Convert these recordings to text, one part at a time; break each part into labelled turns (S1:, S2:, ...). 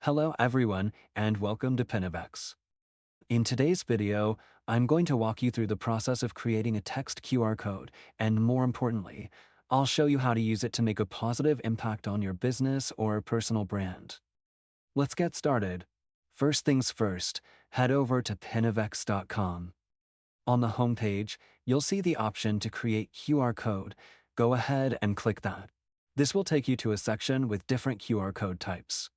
S1: Hello everyone and welcome to PINNAVEX. In today's video, I'm going to walk you through the process of creating a text QR code, and more importantly, I'll show you how to use it to make a positive impact on your business or personal brand. Let's get started. First things first, head over to PINNAVEX.com. On the homepage, you'll see the option to create QR code. Go ahead and click that. This will take you to a section with different QR code types.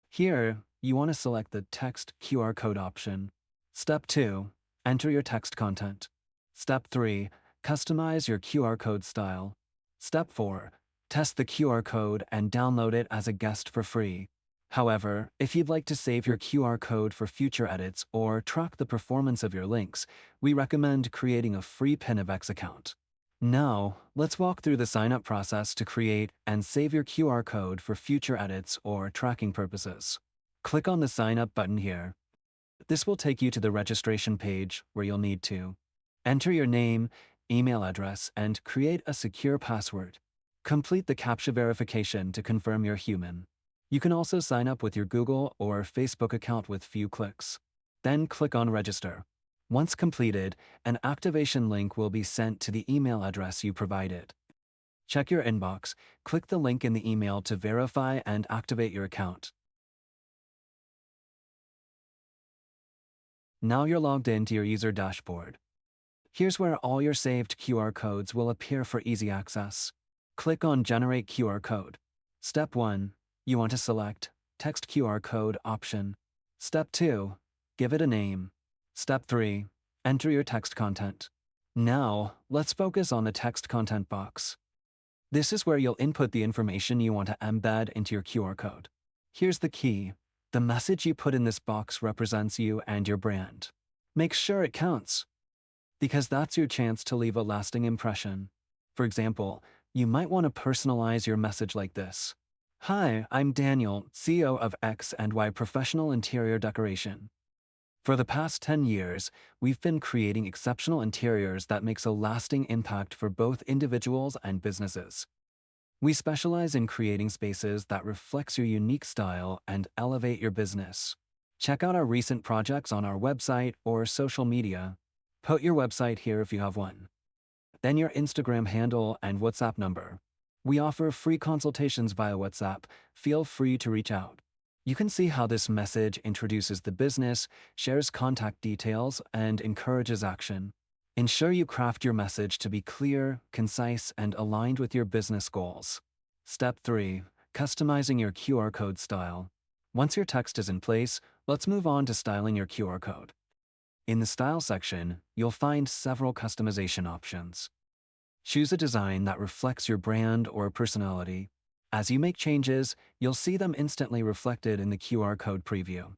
S1: Here, you want to select the Text QR Code option. Step 2. Enter your text content. Step 3. Customize your QR code style. Step 4. Test the QR code and download it as a guest for free. However, if you'd like to save your QR code for future edits or track the performance of your links, we recommend creating a free PINNAVEX account. Now, let's walk through the sign-up process to create and save your QR code for future edits or tracking purposes. Click on the Sign Up button here. This will take you to the registration page where you'll need to enter your name, email address, and create a secure password. Complete the CAPTCHA verification to confirm you're human. You can also sign up with your Google or Facebook account with few clicks. Then click on Register. Once completed, an activation link will be sent to the email address you provided. Check your inbox, click the link in the email to verify and activate your account. Now you're logged into your user dashboard. Here's where all your saved QR codes will appear for easy access. Click on Generate QR Code. Step 1. You want to select Text QR Code option. Step 2. Give it a name. Step 3. Enter your text content. Now, let's focus on the text content box. This is where you'll input the information you want to embed into your QR code. Here's the key. The message you put in this box represents you and your brand. Make sure it counts, because that's your chance to leave a lasting impression. For example, you might want to personalize your message like this. Hi, I'm Daniel, CEO of X and Y Professional Interior Decoration. For the past 10 years, we've been creating exceptional interiors that makes a lasting impact for both individuals and businesses. We specialize in creating spaces that reflects your unique style and elevate your business. Check out our recent projects on our website or social media. Put your website here if you have one. Then your Instagram handle and WhatsApp number. We offer free consultations via WhatsApp. Feel free to reach out. You can see how this message introduces the business, shares contact details, and encourages action. Ensure you craft your message to be clear, concise, and aligned with your business goals. Step 3. Customizing your QR code style. Once your text is in place, let's move on to styling your QR code. In the Style section, you'll find several customization options. Choose a design that reflects your brand or personality. As you make changes, you'll see them instantly reflected in the QR code preview.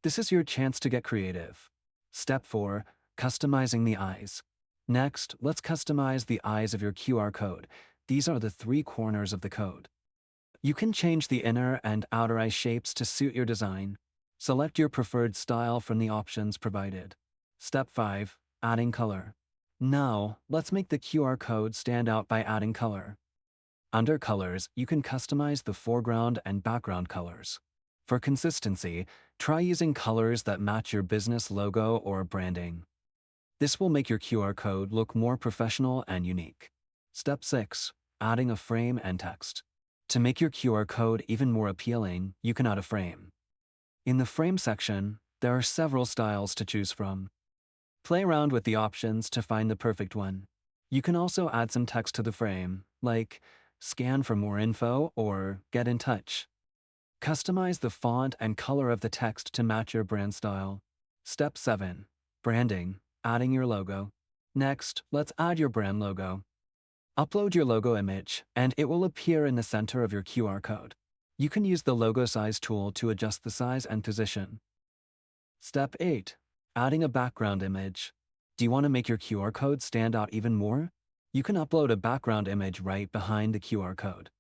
S1: This is your chance to get creative. Step 4. Customizing the eyes. Next, let's customize the eyes of your QR code. These are the 3 corners of the code. You can change the inner and outer eye shapes to suit your design. Select your preferred style from the options provided. Step 5. Adding color. Now, let's make the QR code stand out by adding color. Under Colors, you can customize the foreground and background colors. For consistency, try using colors that match your business logo or branding. This will make your QR code look more professional and unique. Step 6. Adding a frame and text. To make your QR code even more appealing, you can add a frame. In the Frame section, there are several styles to choose from. Play around with the options to find the perfect one. You can also add some text to the frame, like "Scan for more info" or "Get in touch." Customize the font and color of the text to match your brand style. Step 7. Branding. Adding your logo. Next, let's add your brand logo. Upload your logo image, and it will appear in the center of your QR code. You can use the Logo Size tool to adjust the size and position. Step 8. Adding a background image. Do you want to make your QR code stand out even more? You can upload a background image right behind the QR code.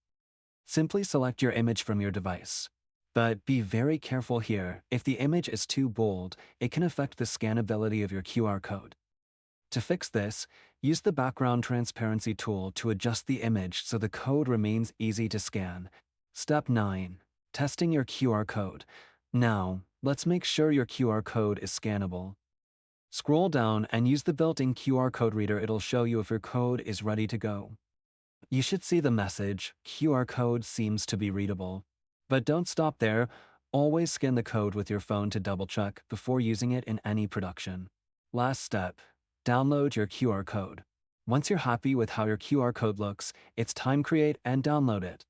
S1: Simply select your image from your device. But be very careful here. If the image is too bold, it can affect the scannability of your QR code. To fix this, use the Background Transparency tool to adjust the image so the code remains easy to scan. Step 9. Testing your QR code. Now, let's make sure your QR code is scannable. Scroll down and use the built-in QR code reader. It'll show you if your code is ready to go. You should see the message, QR code seems to be readable. But don't stop there. Always scan the code with your phone to double-check before using it in any production. Last step, download your QR code. Once you're happy with how your QR code looks, it's time to create and download it.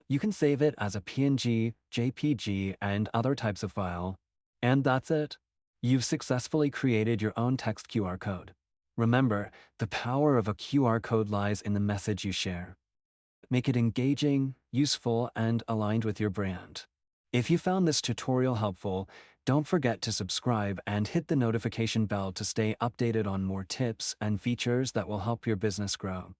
S1: You can save it as a PNG, JPG, and other types of file. And that's it. You've successfully created your own text QR code. Remember, the power of a QR code lies in the message you share. Make it engaging, useful, and aligned with your brand. If you found this tutorial helpful, don't forget to subscribe and hit the notification bell to stay updated on more tips and features that will help your business grow.